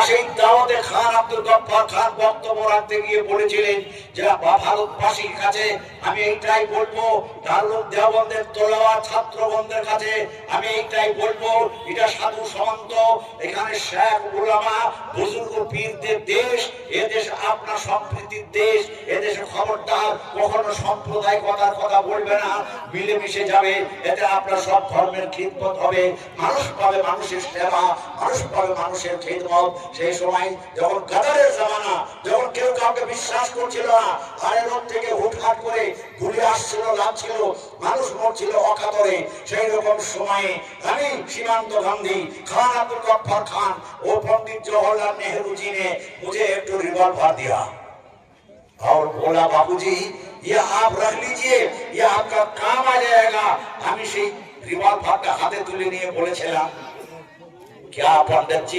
সেই দাওয়াতে খান আব্দুল গফফার খান বক্তব্য রাখতে গিয়ে বলেছিলেন যে ভারতবাসীর কাছে আমি এইটাই বলবো, দারুল দেওবন্দের তোলাওয়া ছাত্রবন্ধের কাছে আমি এইটাই বলবো, এটা সাধু সন্ত, এখানে শেখ উলামা বুজুর্গ পীরদের দেশ, এদেশ আপনার সম্প্রীতির দেশ, এদেশে খবরদার কখনো সাম্প্রদায়িকতার কথা বলবে না, মিলেমিশে যাবে, এতে আপনার সব ধর্মের খিদমত হবে, মানুষ পাবে মানুষের সেবা, মানুষ পাবে মানুষের খিদমত। সেই সময় যখন গাদারের জামানা, যখন কেউ কাউকে বিশ্বাস করছিল না, আরের থেকে হুটহাট করে গুলি আসছিল, লাগছিল, মানুষ মরছিল অকাতরে, সেই রকম সময়ে আমি সীমান্ত গান্ধী खान अब्दुल गफ्फार खान वो पंडित जवाहरलाल नेहरू जी ने मुझे एक तो रिवॉल्वर दिया और बोला बाबूजी ये आप रख लीजिए, ये आपका काम आ जाएगा। हमें সেই রিভলভারটা হাতে তুলে নিয়ে বলেছিলাম क्या पंडित जी